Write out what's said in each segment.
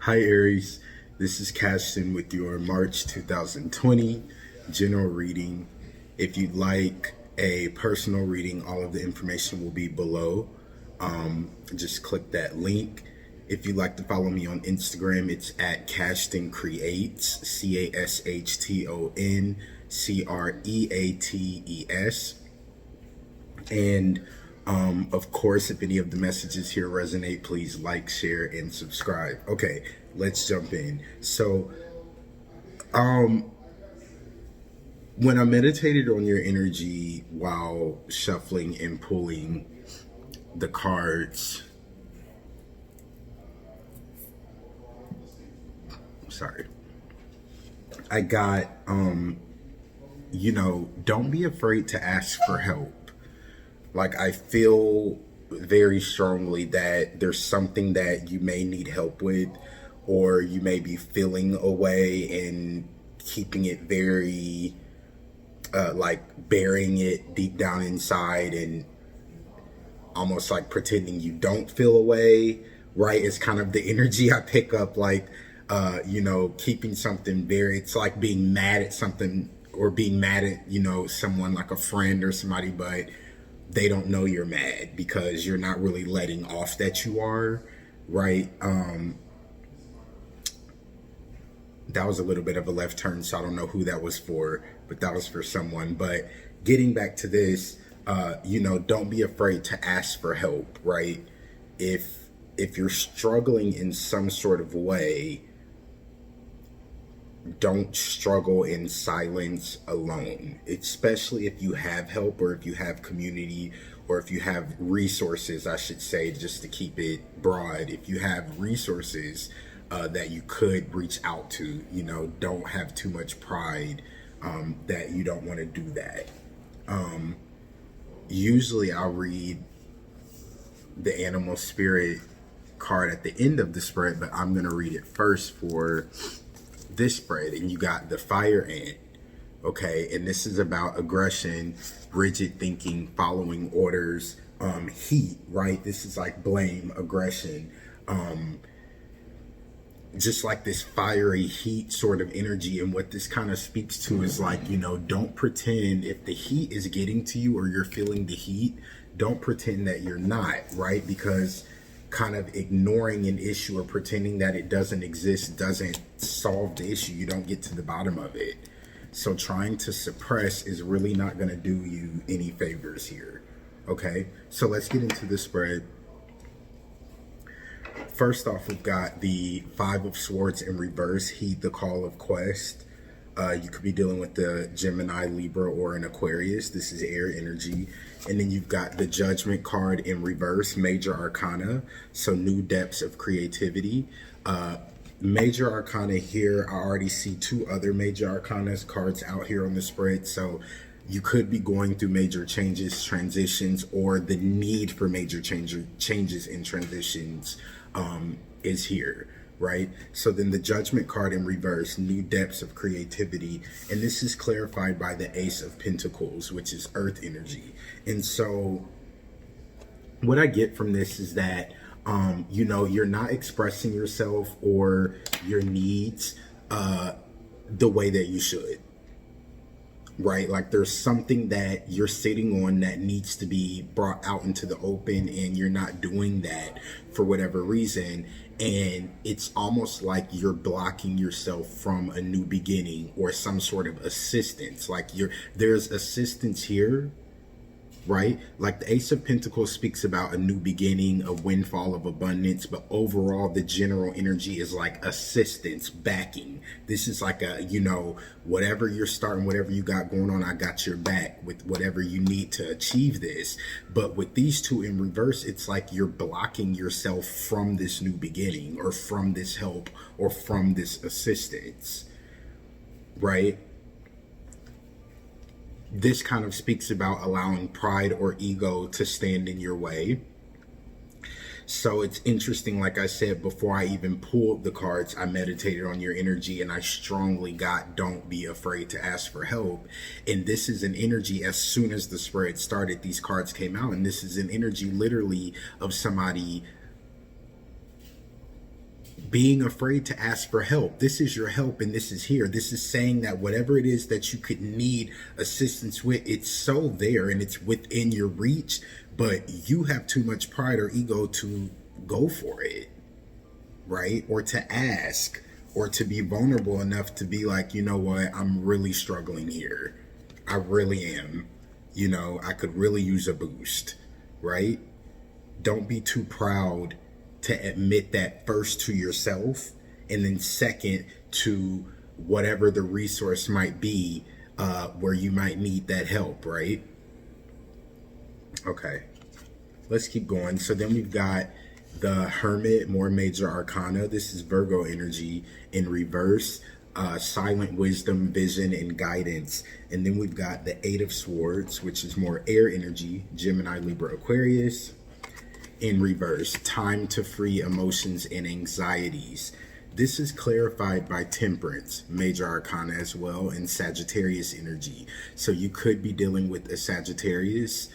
Hi Aries, this is Caston with your March 2020 general reading. If you'd like a personal reading, all of the information will be below. Just click that link. If you'd like to follow me on Instagram, it's at Caston Creates, CashtonCreates. And of course, if any of the messages here resonate, please like, share, and subscribe. Okay, let's jump in. So, when I meditated on your energy while shuffling and pulling the cards, sorry, I got, don't be afraid to ask for help. Like, I feel very strongly that there's something that you may need help with, or you may be feeling a way and keeping it very, like burying it deep down inside and almost like pretending you don't feel a way, right? It's kind of the energy I pick up, like, keeping something very, it's like being mad at something or being mad at, someone like a friend or somebody, but they don't know you're mad because you're not really letting off that you are, right? That was a little bit of a left turn, so I don't know who that was for, but that was for someone. But getting back to this, don't be afraid to ask for help, right? If you're struggling in some sort of way, don't struggle in silence alone, especially if you have help or if you have community or if you have resources, I should say, just to keep it broad. If you have resources that you could reach out to, don't have too much pride that you don't want to do that. Usually I'll read the animal spirit card at the end of the spread, but I'm going to read it first for this spread. And you got the fire ant, okay? And this is about aggression, rigid thinking, following orders, heat, right? This is like blame, aggression, just like this fiery heat sort of energy. And what this kind of speaks to is like, don't pretend if the heat is getting to you or you're feeling the heat, don't pretend that you're not, right? Because kind of ignoring an issue or pretending that it doesn't exist doesn't solve the issue. You don't get to the bottom of it. So trying to suppress is really not going to do you any favors here. Okay, so let's get into the spread. First off, we've got the Five of Swords in reverse, heed the call of quest. You could be dealing with the Gemini, Libra, or an Aquarius. This is air energy. And then you've got the Judgment card in reverse, Major Arcana. So new depths of creativity. Major Arcana here, I already see two other Major Arcana cards out here on the spread. So you could be going through major changes, transitions, or the need for major changes and transitions is here, right? So then the Judgment card in reverse, new depths of creativity. And this is clarified by the Ace of Pentacles, which is earth energy. And so what I get from this is that, you're not expressing yourself or your needs the way that you should. Right? Like there's something that you're sitting on that needs to be brought out into the open and you're not doing that for whatever reason. And it's almost like you're blocking yourself from a new beginning or some sort of assistance. Like there's assistance here, right? Like the Ace of Pentacles speaks about a new beginning, a windfall of abundance, but overall the general energy is like assistance, backing. This is like a, whatever you're starting, whatever you got going on, I got your back with whatever you need to achieve this. But with these two in reverse, it's like you're blocking yourself from this new beginning or from this help or from this assistance, right? This kind of speaks about allowing pride or ego to stand in your way. So it's interesting, like I said, before I even pulled the cards, I meditated on your energy and I strongly got, don't be afraid to ask for help. And this is an energy, as soon as the spread started, these cards came out, and this is an energy literally of somebody being afraid to ask for help. This is your help, and this is here. This is saying that whatever it is that you could need assistance with, it's so there and it's within your reach, but you have too much pride or ego to go for it, right? Or to ask, or to be vulnerable enough to be like, you know what, I'm really struggling here. I really am. You know, I could really use a boost, right? Don't be too proud to admit that, first to yourself, and then second to whatever the resource might be, where you might need that help, right? Okay, let's keep going. So then we've got the Hermit, more major arcana. This is Virgo energy in reverse. Silent wisdom, vision, and guidance. And then we've got the Eight of Swords, which is more air energy, Gemini, Libra, Aquarius. In reverse, time to free emotions and anxieties. This is clarified by Temperance, major arcana as well, and Sagittarius energy. So you could be dealing with a Sagittarius,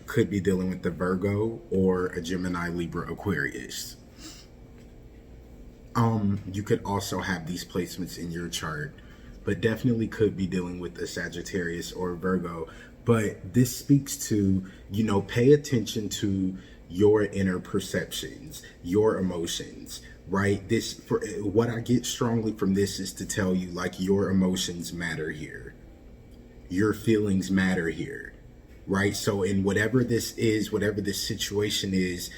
could be dealing with the Virgo, or a Gemini, Libra, Aquarius. You could also have these placements in your chart, but definitely could be dealing with a Sagittarius or a Virgo. But this speaks to, you know, pay attention to your inner perceptions, your emotions, right? This, for what I get strongly from this, is to tell you, like, your emotions matter here. Your feelings matter here, right? So in whatever this is, whatever this situation is,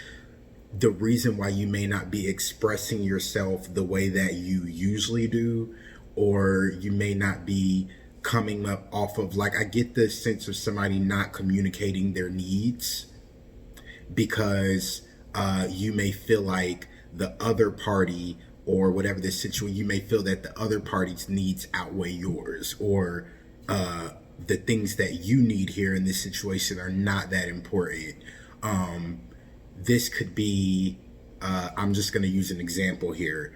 the reason why you may not be expressing yourself the way that you usually do, or you may not be coming up off of, like, I get the sense of somebody not communicating their needs because you may feel like the other party, or whatever the situation, you may feel that the other party's needs outweigh yours, or the things that you need here in this situation are not that important. This could be, I'm just going to use an example here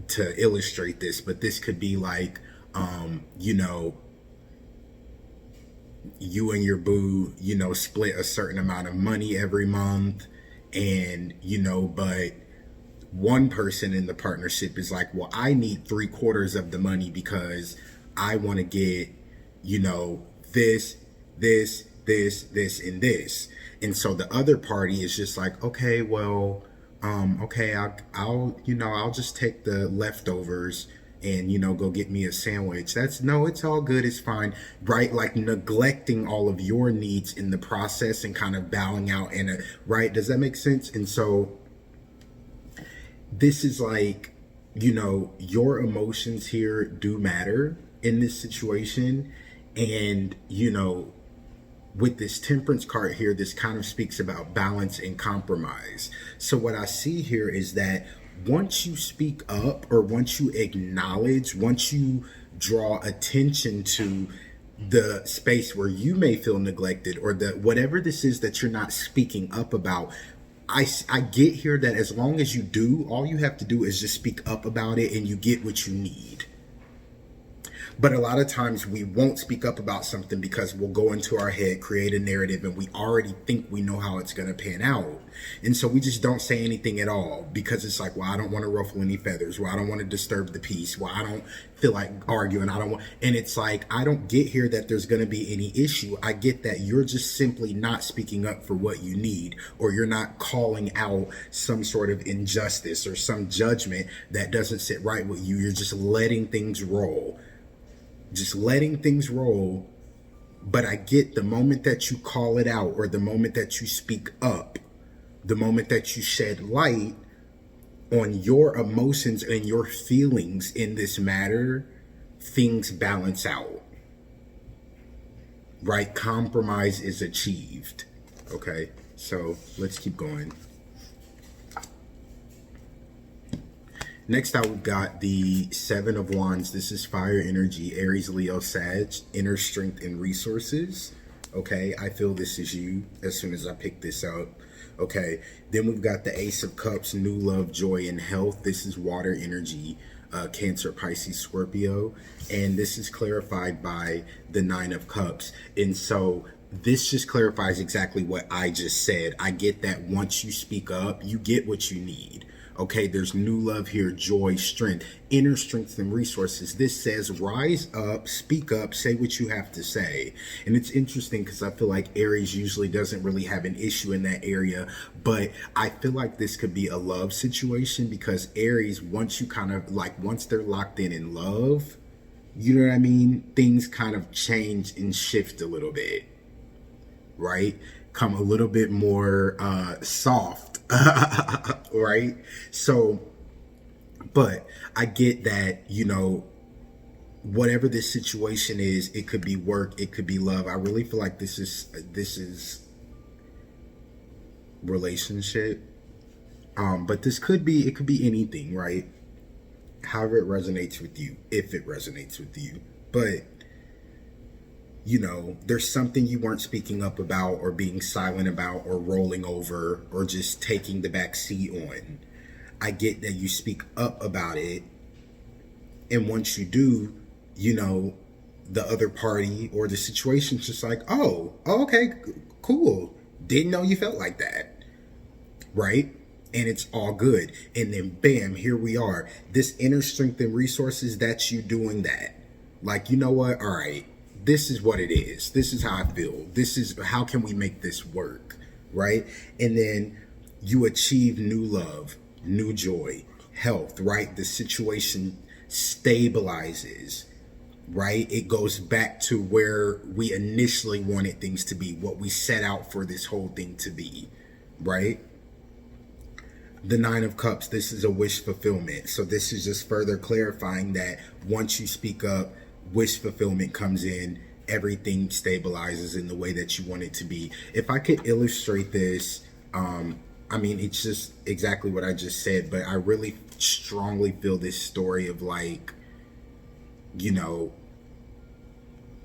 to illustrate this, but this could be like, you know, you and your boo, you know, split a certain amount of money every month, and, you know, but one person in the partnership is like, well, I need 3/4 of the money because I want to get, you know, this, and this. And so the other party is just like, okay, well, okay, I'll, you know, I'll just take the leftovers and, you know, go get me a sandwich. No, it's all good. It's fine. Right. Like neglecting all of your needs in the process and kind of bowing out right. Does that make sense? And so this is like, you know, your emotions here do matter in this situation. And, you know, with this Temperance card here, this kind of speaks about balance and compromise. So what I see here is that once you speak up, or once you acknowledge, once you draw attention to the space where you may feel neglected, or the whatever this is that you're not speaking up about, I get here that as long as you do, all you have to do is just speak up about it and you get what you need. But a lot of times we won't speak up about something because we'll go into our head, create a narrative, and we already think we know how it's going to pan out. And so we just don't say anything at all because it's like, well, I don't want to ruffle any feathers. Well, I don't want to disturb the peace. Well, I don't feel like arguing. And it's like, I don't get here that there's going to be any issue. I get that you're just simply not speaking up for what you need, or you're not calling out some sort of injustice or some judgment that doesn't sit right with you. You're just letting things roll. But I get the moment that you call it out, or the moment that you speak up, the moment that you shed light on your emotions and your feelings in this matter, things balance out, right? Compromise is achieved. Okay, so let's keep going. Next out, we've got the Seven of Wands. This is fire energy, Aries, Leo, Sag, inner strength and resources. Okay, I feel this is you as soon as I pick this up. Okay, then we've got the Ace of Cups, new love, joy, and health. This is water energy, Cancer, Pisces, Scorpio. And this is clarified by the Nine of Cups. And so this just clarifies exactly what I just said. I get that once you speak up, you get what you need. Okay, there's new love here, joy, strength, inner strength and resources. This says rise up, speak up, say what you have to say. And it's interesting because I feel like Aries usually doesn't really have an issue in that area, but I feel like this could be a love situation because Aries, once you kind of like, once they're locked in love, you know what I mean? Things kind of change and shift a little bit, right? Come a little bit more soft, right? So, but I get that, you know, whatever this situation is, it could be work, it could be love. I really feel like this is relationship. But this could be, it could be anything, right? However it resonates with you, if it resonates with you. But you know, there's something you weren't speaking up about or being silent about or rolling over or just taking the back seat on. I get that you speak up about it. And once you do, you know, the other party or the situation's just like, oh, okay, cool. Didn't know you felt like that. Right? And it's all good. And then bam, here we are. This inner strength and resources, that's you doing that. Like, you know what? All right. This is what it is. This is how I feel. This is how can we make this work, right? And then you achieve new love, new joy, health, right? The situation stabilizes, right? It goes back to where we initially wanted things to be, what we set out for this whole thing to be, right? The Nine of Cups, this is a wish fulfillment. So this is just further clarifying that once you speak up, wish fulfillment comes in, everything stabilizes in the way that you want it to be. If I could illustrate this, I mean, it's just exactly what I just said, but I really strongly feel this story of like, you know,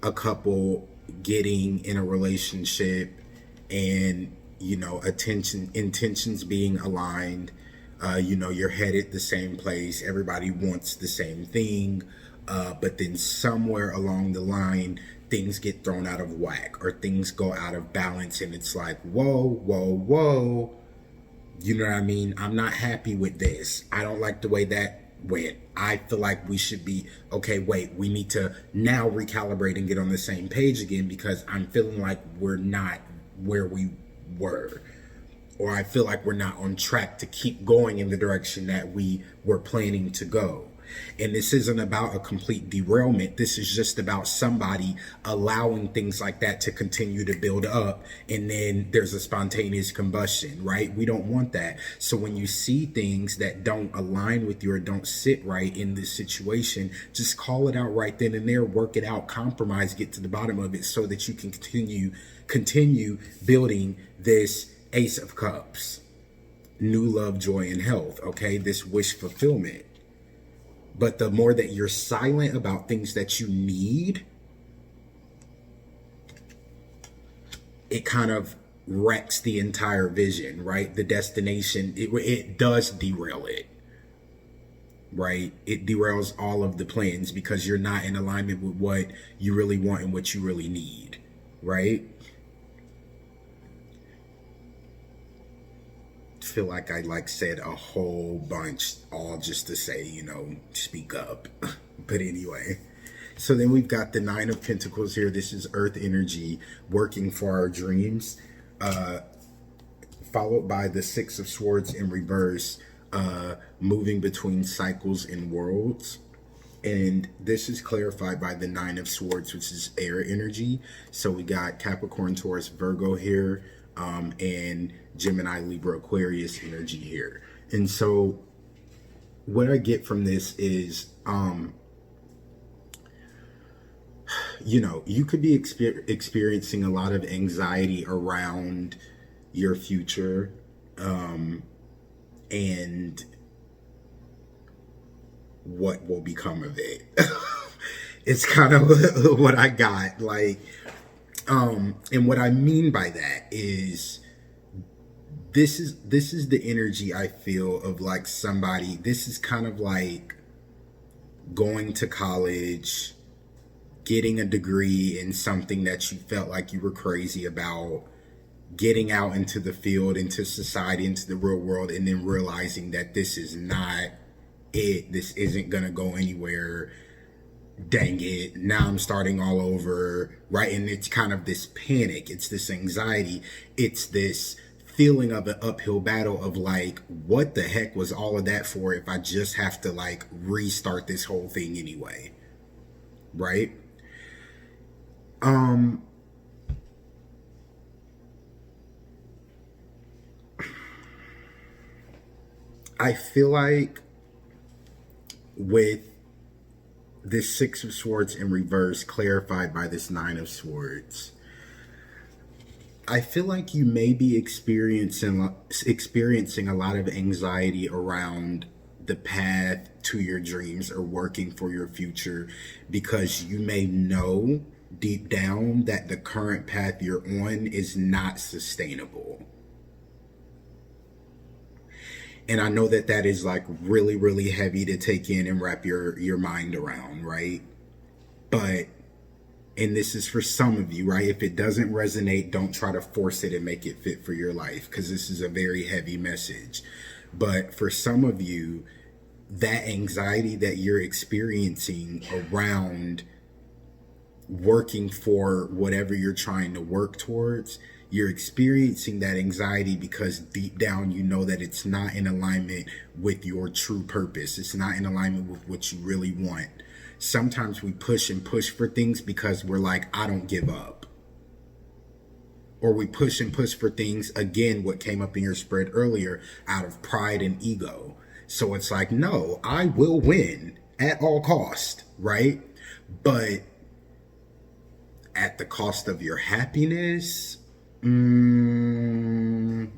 a couple getting in a relationship and, you know, intentions being aligned, you know, you're headed the same place, everybody wants the same thing, but then somewhere along the line, things get thrown out of whack or things go out of balance and it's like, whoa. You know what I mean? I'm not happy with this. I don't like the way that went. I feel like we should be, okay, wait, we need to now recalibrate and get on the same page again because I'm feeling like we're not where we were. Or I feel like we're not on track to keep going in the direction that we were planning to go. And this isn't about a complete derailment. This is just about somebody allowing things like that to continue to build up. And then there's a spontaneous combustion, right? We don't want that. So when you see things that don't align with you or don't sit right in this situation, just call it out right then and there, work it out, compromise, get to the bottom of it so that you can continue building this Ace of Cups, new love, joy, and health. Okay. This wish fulfillment. But the more that you're silent about things that you need, it kind of wrecks the entire vision, right? The destination, it does derail it, right? It derails all of the plans because you're not in alignment with what you really want and what you really need, right? Feel like I said a whole bunch all just to say, you know, speak up. But anyway, so then we've got the Nine of Pentacles here. This is earth energy working for our dreams, followed by the Six of Swords in reverse, moving between cycles and worlds. And this is clarified by the Nine of Swords, which is air energy. So we got Capricorn, Taurus, Virgo here, and Gemini, Libra, Aquarius energy here. And so what I get from this is, you know, you could be experiencing a lot of anxiety around your future, and what will become of it. It's kind of what I got. Like, and what I mean by that is this is the energy I feel of like somebody. This is kind of like going to college, getting a degree in something that you felt like you were crazy about, getting out into the field, into society, into the real world, and then realizing that this is not it. This isn't going to go anywhere. Dang it, now I'm starting all over, right? And it's kind of this panic, it's this anxiety, it's this feeling of an uphill battle of like, what the heck was all of that for if I just have to like restart this whole thing anyway, right? I feel like with this Six of Swords in reverse clarified by this Nine of Swords, I feel like you may be experiencing a lot of anxiety around the path to your dreams or working for your future, because you may know deep down that the current path you're on is not sustainable. And I know that that is like really, really heavy to take in and wrap your mind around, right? But, and this is for some of you, right? If it doesn't resonate, don't try to force it and make it fit for your life, because this is a very heavy message. But for some of you, that anxiety that you're experiencing around working for whatever you're trying to work towards, you're experiencing that anxiety because deep down you know that it's not in alignment with your true purpose. It's not in alignment with what you really want. Sometimes we push and push for things because we're like, I don't give up. Or we push and push for things, again, what came up in your spread earlier, out of pride and ego. So it's like, no, I will win at all cost, right? But at the cost of your happiness,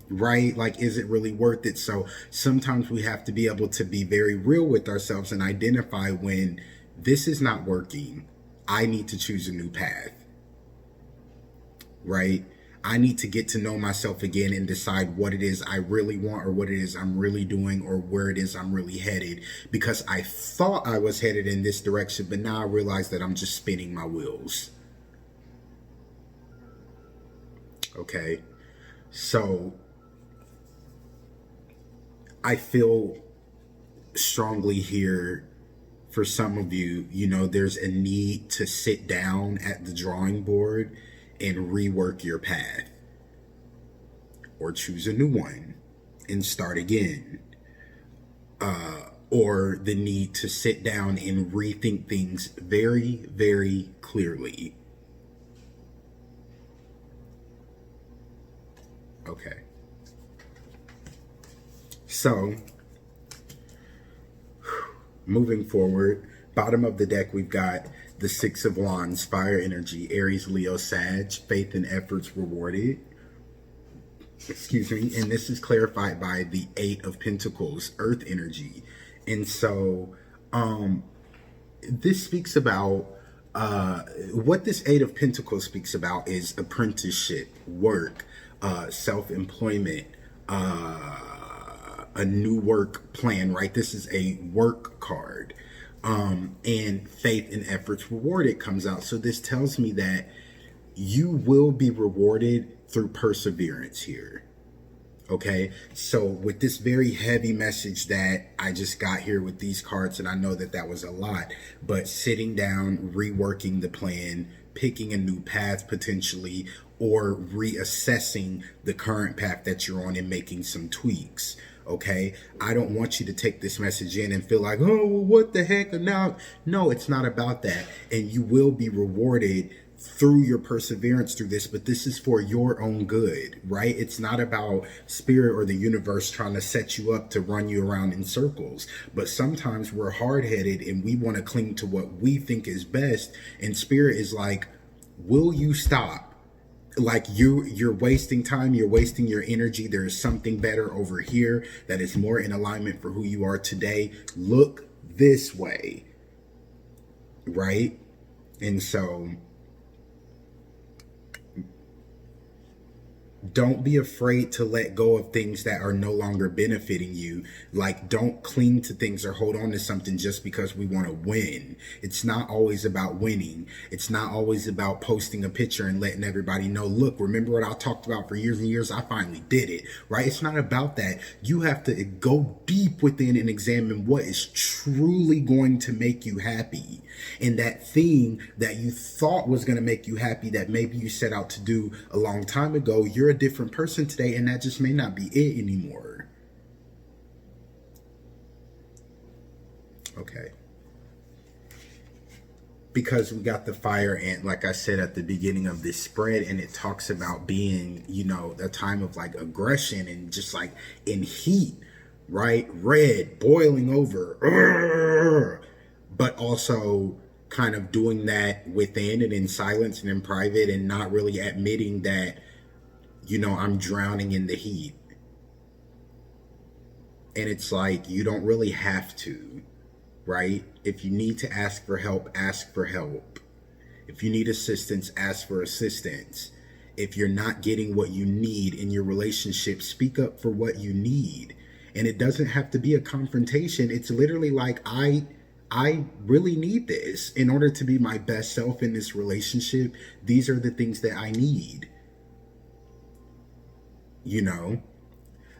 right? Like, is it really worth it? So sometimes we have to be able to be very real with ourselves and identify when this is not working. I need to choose a new path, right? I need to get to know myself again and decide what it is I really want, or what it is I'm really doing, or where it is I'm really headed. Because I thought I was headed in this direction, but now I realize that I'm just spinning my wheels. Okay, so I feel strongly here for some of you, you know, there's a need to sit down at the drawing board and rework your path, or choose a new one and start again. Or the need to sit down and rethink things very, very clearly. Okay. So, moving forward, bottom of the deck, we've got the Six of Wands, fire energy, Aries, Leo, Sag, faith and efforts rewarded. Excuse me. And this is clarified by the Eight of Pentacles, earth energy. And so, this speaks about, what this Eight of Pentacles speaks about is apprenticeship, work, self-employment, a new work plan, right? This is a work card. And faith and efforts rewarded comes out. So this tells me that you will be rewarded through perseverance here. Okay, so with this very heavy message that I just got here with these cards, and I know that that was a lot, but sitting down, reworking the plan, picking a new path potentially, or reassessing the current path that you're on and making some tweaks. Okay, I don't want you to take this message in and feel like, oh, what the heck? Now, no, it's not about that. And you will be rewarded through your perseverance through this, but this is for your own good, right? It's not about spirit or the universe trying to set you up to run you around in circles. But sometimes we're hard-headed and we want to cling to what we think is best, and spirit is like, will you stop? Like, you're wasting time, you're wasting your energy. There is something better over here that is more in alignment for who you are today. Look this way, right? And so Don't be afraid to let go of things that are no longer benefiting you. Like, don't cling to things or hold on to something just because we want to win. It's not always about winning. It's not always about posting a picture and letting everybody know, look, remember what I talked about for years and years? I finally did it, right? It's not about that. You have to go deep within and examine what is truly going to make you happy. And that thing that you thought was going to make you happy, that maybe you set out to do a long time ago, you're a different person today, and that just may not be it anymore. Okay. Because we got the fire ant, like I said at the beginning of this spread, and it talks about being, a time of like aggression and just like in heat, right? Red, boiling over, but also kind of doing that within and in silence and in private, and not really admitting that, I'm drowning in the heat. And it's like, you don't really have to, right? If you need to ask for help, ask for help. If you need assistance, ask for assistance. If you're not getting what you need in your relationship, speak up for what you need. And it doesn't have to be a confrontation. It's literally like, I really need this in order to be my best self in this relationship. These are the things that I need.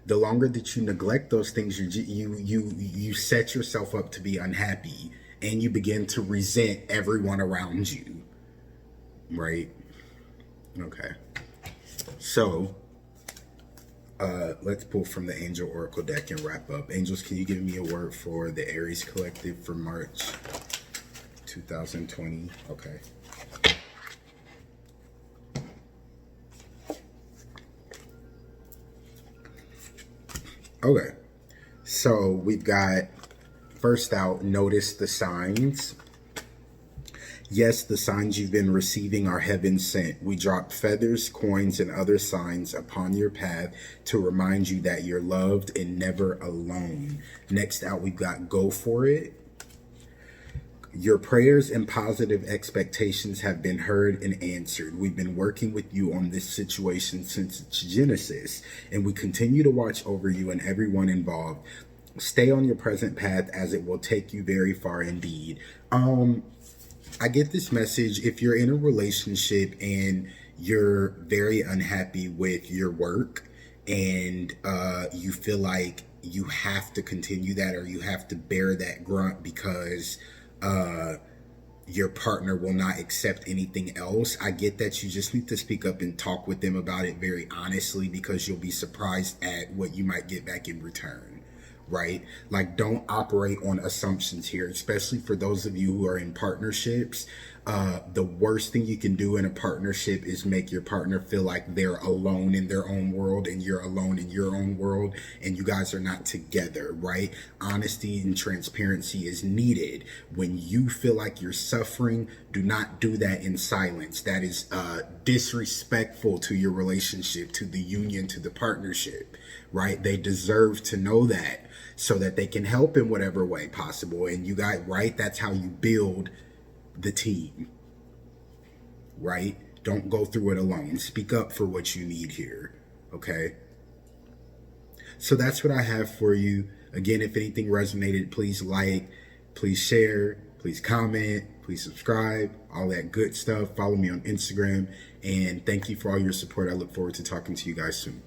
The longer that you neglect those things, you set yourself up to be unhappy, and you begin to resent everyone around you, right? Okay. So, let's pull from the Angel Oracle deck and wrap up. Angels, can you give me a word for the Aries Collective for March 2020? Okay. Okay. So we've got, first out, notice the signs. Yes, the signs you've been receiving are heaven sent. We drop feathers, coins, and other signs upon your path to remind you that you're loved and never alone. Next out, we've got go for it. Your prayers and positive expectations have been heard and answered. We've been working with you on this situation since its genesis, and we continue to watch over you and everyone involved. Stay on your present path, as it will take you very far indeed. I get this message, if you're in a relationship and you're very unhappy with your work, and you feel like you have to continue that, or you have to bear that grunt because your partner will not accept anything else. I get that you just need to speak up and talk with them about it very honestly, because you'll be surprised at what you might get back in return, right? Like, don't operate on assumptions here, especially for those of you who are in partnerships. The worst thing you can do in a partnership is make your partner feel like they're alone in their own world and you're alone in your own world, and you guys are not together, right? Honesty and transparency is needed. When you feel like you're suffering, do not do that in silence. That is disrespectful to your relationship, to the union, to the partnership, right? They deserve to know that, so that they can help in whatever way possible. And you guys, right? That's how you build the team, right? Don't go through it alone. Speak up for what you need here, okay? So that's what I have for you. Again, if anything resonated, please like, please share, please comment, please subscribe, all that good stuff. Follow me on Instagram, and thank you for all your support. I look forward to talking to you guys soon.